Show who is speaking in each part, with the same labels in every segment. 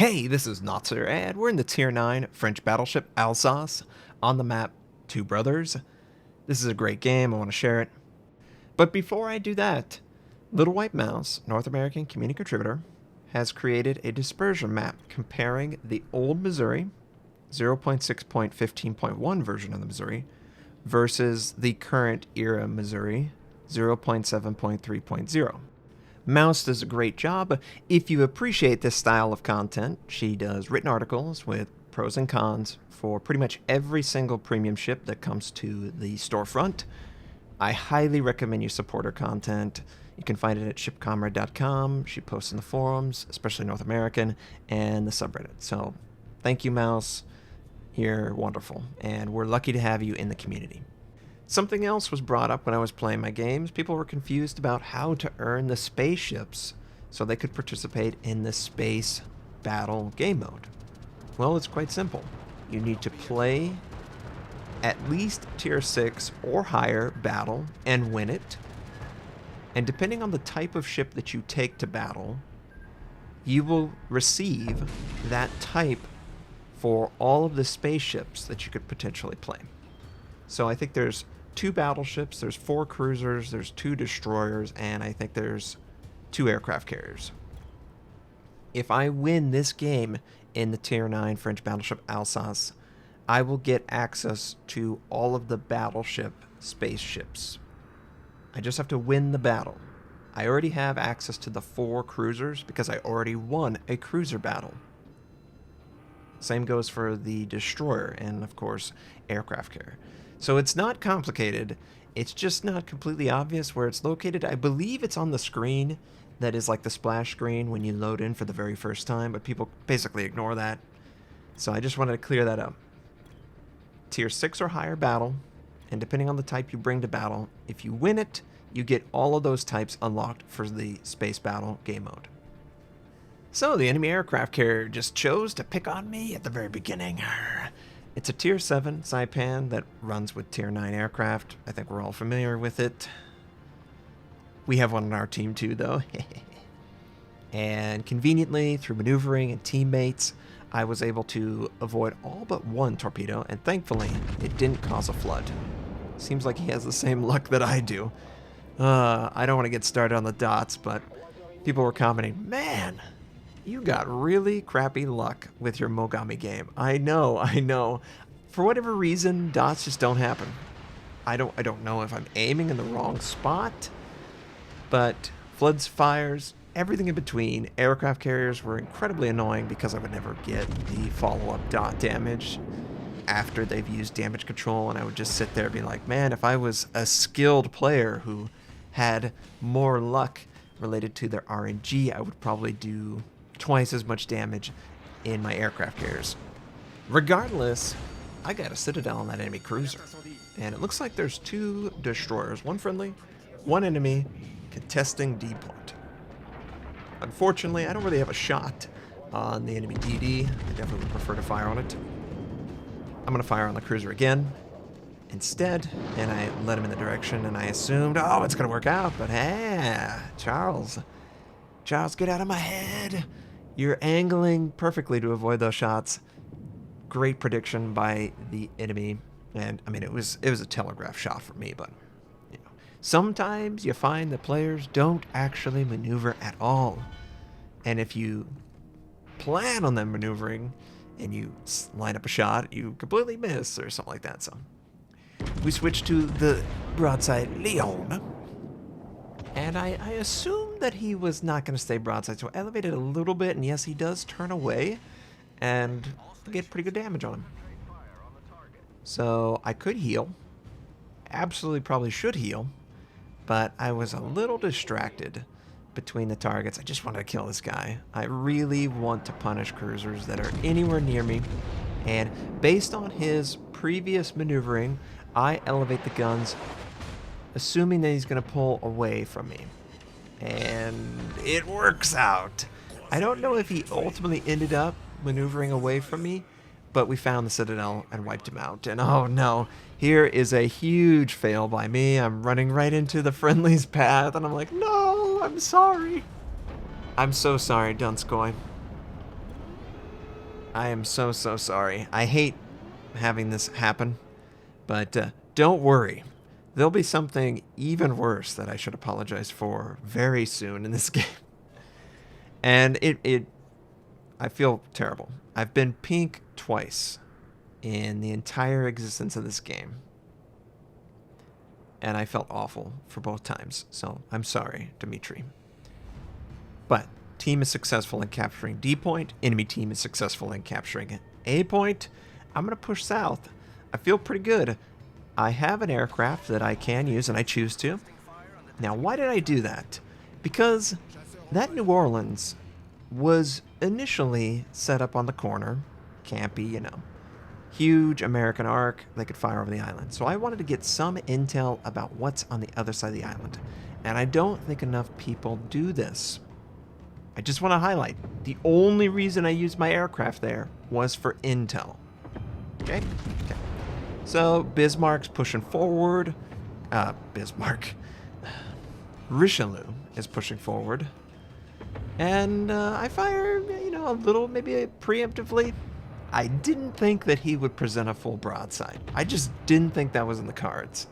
Speaker 1: Hey, this is Notser, and we're in the Tier 9 French battleship Alsace on the map Two Brothers. This is a great game, I want to share it. But before I do that, Little White Mouse, North American community contributor, has created a dispersion map comparing the old Missouri 0.6.15.1 version of the Missouri versus the current era Missouri 0.7.3.0. Mouse does a great job. If you appreciate this style of content, she does written articles with pros and cons for pretty much every single premium ship that comes to the storefront. I highly recommend you support her content. You can find it at shipcomrade.com. She posts in the forums, especially North American, and the subreddit. So thank you, Mouse. You're wonderful, and we're lucky to have you in the community. Something else was brought up when I was playing my games. People were confused about how to earn the spaceships so they could participate in the space battle game mode. Well, it's quite simple. You need to play at least tier 6 or higher battle and win it. And depending on the type of ship that you take to battle, you will receive that type for all of the spaceships that you could potentially play. So I think there's 2 battleships, there's 4 cruisers, there's 2 destroyers, and I think there's 2 aircraft carriers. If I win this game in the Tier 9 French battleship Alsace, I will get access to all of the battleship spaceships. I just have to win the battle. I already have access to the 4 cruisers because I already won a cruiser battle. Same goes for the destroyer and, of course, aircraft carrier. So it's not complicated. It's just not completely obvious where it's located. I believe it's on the screen that is like the splash screen when you load in for the very first time, but people basically ignore that. So I just wanted to clear that up. Tier 6 or higher battle, and depending on the type you bring to battle, if you win it, you get all of those types unlocked for the space battle game mode. So the enemy aircraft carrier just chose to pick on me at the very beginning. It's a Tier 7 Saipan that runs with Tier 9 aircraft. I think we're all familiar with it. We have one on our team too, though. And conveniently, through maneuvering and teammates, I was able to avoid all but one torpedo, and thankfully, it didn't cause a flood. Seems like he has the same luck that I do. I don't want to get started on the dots, but people were commenting, man, you got really crappy luck with your Mogami game. I know. For whatever reason, dots just don't happen. I don't know if I'm aiming in the wrong spot, but floods, fires, everything in between. Aircraft carriers were incredibly annoying because I would never get the follow-up dot damage after they've used damage control, and I would just sit there and be like, man, if I was a skilled player who had more luck related to their RNG, I would probably do twice as much damage in my aircraft carriers. Regardless, I got a citadel on that enemy cruiser, and it looks like there's 2 destroyers, one friendly, one enemy, contesting D point. Unfortunately, I don't really have a shot on the enemy DD. I definitely would prefer to fire on it. I'm going to fire on the cruiser again instead, and I led him in the direction, and I assumed, oh, it's going to work out, but hey, Charles, get out of my head. You're angling perfectly to avoid those shots. Great prediction by the enemy, and I mean, it was a telegraph shot for me, but you know, sometimes you find that players don't actually maneuver at all, and if you plan on them maneuvering and you line up a shot, you completely miss or something like that. So we switched to the broadside Leon, and I assumed that he was not going to stay broadside, so I elevated a little bit, and yes, he does turn away and get pretty good damage on him. So I could heal. Absolutely probably should heal, but I was a little distracted between the targets. I just wanted to kill this guy. I really want to punish cruisers that are anywhere near me, and based on his previous maneuvering, I elevate the guns assuming that he's going to pull away from me. And it works out. I don't know if he ultimately ended up maneuvering away from me, but we found the citadel and wiped him out. And oh no, here is a huge fail by me. I'm running right into the friendly's path, and I'm like, no, I'm sorry. I'm so sorry, Donskoy. I am so sorry. I hate having this happen, but don't worry. There'll be something even worse that I should apologize for very soon in this game. And I feel terrible. I've been pink twice in the entire existence of this game. And I felt awful for both times. So I'm sorry, Dimitri. But team is successful in capturing D point. Enemy team is successful in capturing A point. I'm going to push south. I feel pretty good. I have an aircraft that I can use, and I choose to. Now, why did I do that? Because that New Orleans was initially set up on the corner. Campy, you know. Huge American arc. They could fire over the island. So I wanted to get some intel about what's on the other side of the island. And I don't think enough people do this. I just want to highlight, the only reason I used my aircraft there was for intel. Okay? Okay. So, Bismarck's pushing forward. Richelieu is pushing forward. And I fire, you know, a little, maybe preemptively. I didn't think that he would present a full broadside. I just didn't think that was in the cards.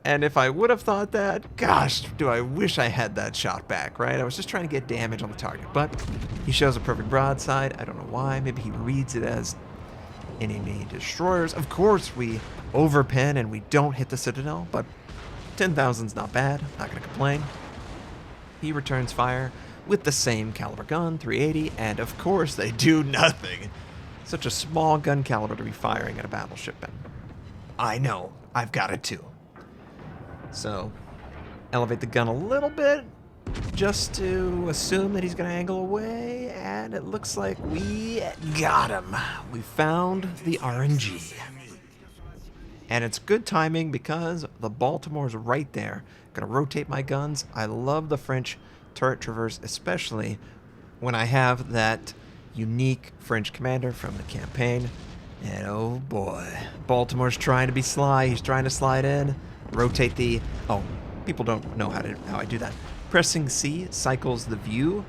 Speaker 1: And if I would have thought that, gosh, do I wish I had that shot back, right? I was just trying to get damage on the target. But he shows a perfect broadside. I don't know why. Maybe he reads it as enemy destroyers. Of course, we overpin and we don't hit the Citadel, but 10,000's not bad. Not going to complain. He returns fire with the same caliber gun, 380, and of course they do nothing. Such a small gun caliber to be firing at a battleship in. I know, I've got it too. So, elevate the gun a little bit, just to assume that he's going to angle away, and it looks like we got him. We found the RNG. And it's good timing because the Baltimore's right there. Going to rotate my guns. I love the French turret traverse, especially when I have that unique French commander from the campaign. And oh boy, Baltimore's trying to be sly. He's trying to slide in, rotate the... Oh, people don't know how I do that. Pressing C cycles the view,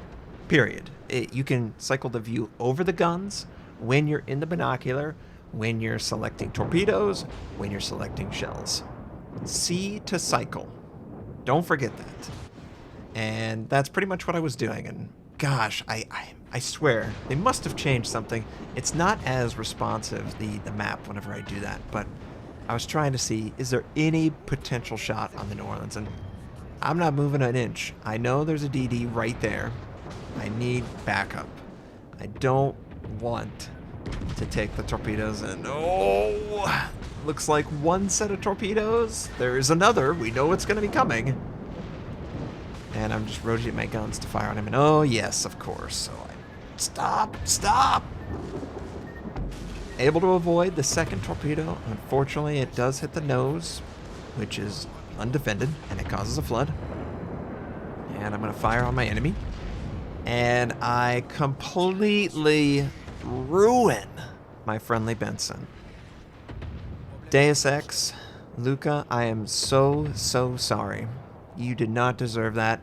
Speaker 1: period. You can cycle the view over the guns when you're in the binocular, when you're selecting torpedoes, when you're selecting shells. C to cycle. Don't forget that. And that's pretty much what I was doing. And gosh, I swear, they must have changed something. It's not as responsive, the map, whenever I do that. But I was trying to see, is there any potential shot on the New Orleans? And I'm not moving an inch. I know there's a DD right there. I need backup. I don't want to take the torpedoes and... Oh! Looks like one set of torpedoes. There is another. We know it's going to be coming. And I'm just rotating my guns to fire on him. And oh, yes, of course. So Stop! Stop! Able to avoid the second torpedo. Unfortunately, it does hit the nose, which is undefended, and it causes a flood. And I'm going to fire on my enemy. And I completely ruin my friendly Benson. Deus Ex, Luca, I am so sorry. You did not deserve that.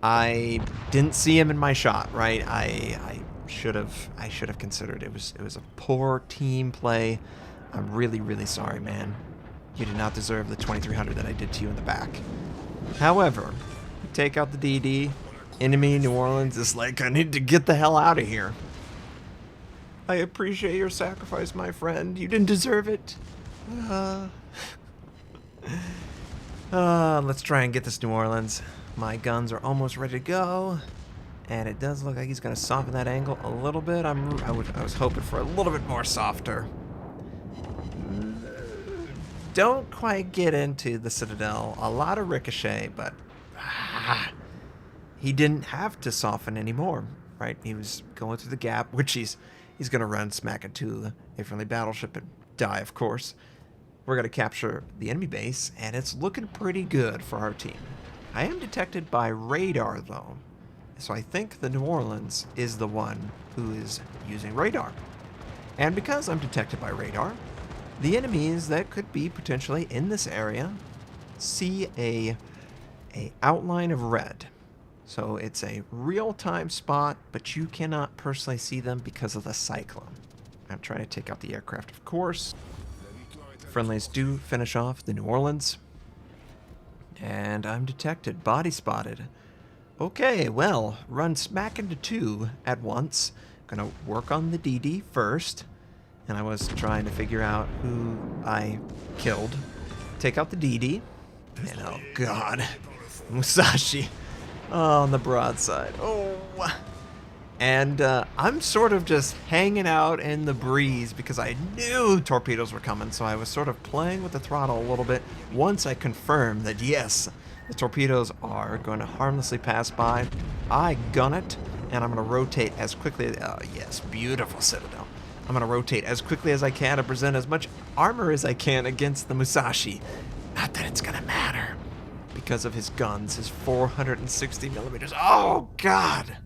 Speaker 1: I didn't see him in my shot, right? I should have considered it was a poor team play. I'm really sorry, man. You did not deserve the 2300 that I did to you in the back. However, take out the DD. Enemy New Orleans is like, I need to get the hell out of here. I appreciate your sacrifice, my friend. You didn't deserve it. Let's try and get this New Orleans. My guns are almost ready to go. And it does look like he's going to soften that angle a little bit. I was hoping for a little bit more softer. Don't quite get into the Citadel. A lot of ricochet, but he didn't have to soften anymore, right? He was going through the gap, which he's going to run smack into a friendly battleship and die, of course. We're going to capture the enemy base, and it's looking pretty good for our team. I am detected by radar, though. So I think the New Orleans is the one who is using radar. And because I'm detected by radar, the enemies that could be potentially in this area see a outline of red. So it's a real-time spot, but you cannot personally see them because of the cyclone. I'm trying to take out the aircraft, of course. Friendlies do finish off the New Orleans. And I'm detected, body spotted. Okay, well, run smack into two at once. Gonna work on the DD first. And I was trying to figure out who I killed. Take out the DD. And oh god, Musashi. Oh, on the broadside. Oh. And I'm sort of just hanging out in the breeze because I knew torpedoes were coming, so I was sort of playing with the throttle a little bit once I confirmed that yes, the torpedoes are going to harmlessly pass by. I gun it, and I'm going to rotate as quickly as... Oh, yes, beautiful Citadel. I'm going to rotate as quickly as I can to present as much armor as I can against the Musashi. Not that it's going to matter because of his guns, his 460 millimeters. Oh, God!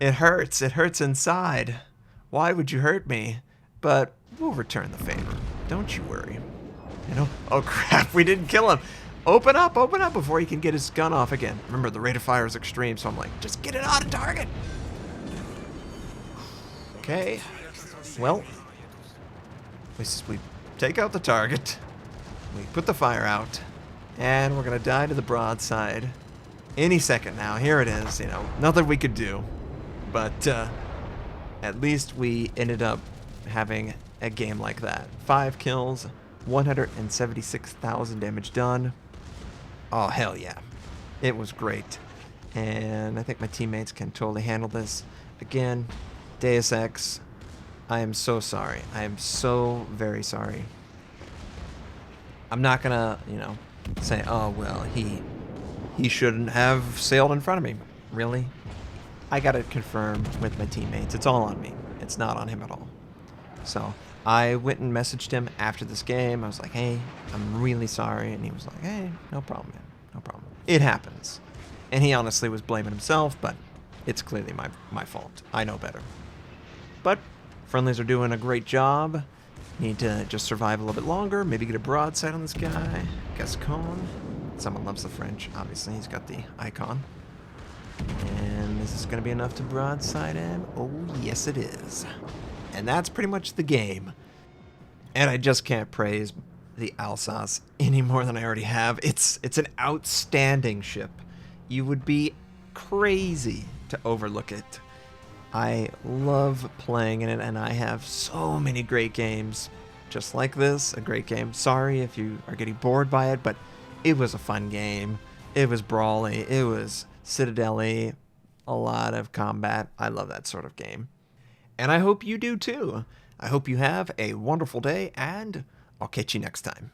Speaker 1: It hurts. It hurts inside. Why would you hurt me? But we'll return the favor. Don't you worry. You know? Oh, crap. We didn't kill him. Open up before he can get his gun off again. Remember, the rate of fire is extreme, so I'm like, just get it on target. Okay. Well, we take out the target. We put the fire out. And we're going to die to the broadside any second now. Here it is. You know, nothing we could do. But at least we ended up having a game like that. 5 kills, 176,000 damage done. Oh, hell yeah. It was great. And I think my teammates can totally handle this. Again, Deus Ex, I am so sorry. I am so very sorry. I'm not going to, you know, say, oh, well, he shouldn't have sailed in front of me. Really? I got to confirm with my teammates. It's all on me. It's not on him at all. So I went and messaged him after this game. I was like, hey, I'm really sorry. And he was like, hey, no problem, man. No problem. It happens. And he honestly was blaming himself, but it's clearly my fault. I know better. But friendlies are doing a great job. Need to just survive a little bit longer. Maybe get a broadside on this guy. Gascon. Someone loves the French. Obviously, he's got the icon. And is this going to be enough to broadside him? Oh, yes it is. And that's pretty much the game. And I just can't praise the Alsace any more than I already have. It's an outstanding ship. You would be crazy to overlook it. I love playing in it, and I have so many great games just like this. A great game. Sorry if you are getting bored by it, but it was a fun game. It was brawly. It was Citadel-y. A lot of combat. I love that sort of game. And I hope you do too. I hope you have a wonderful day, and I'll catch you next time.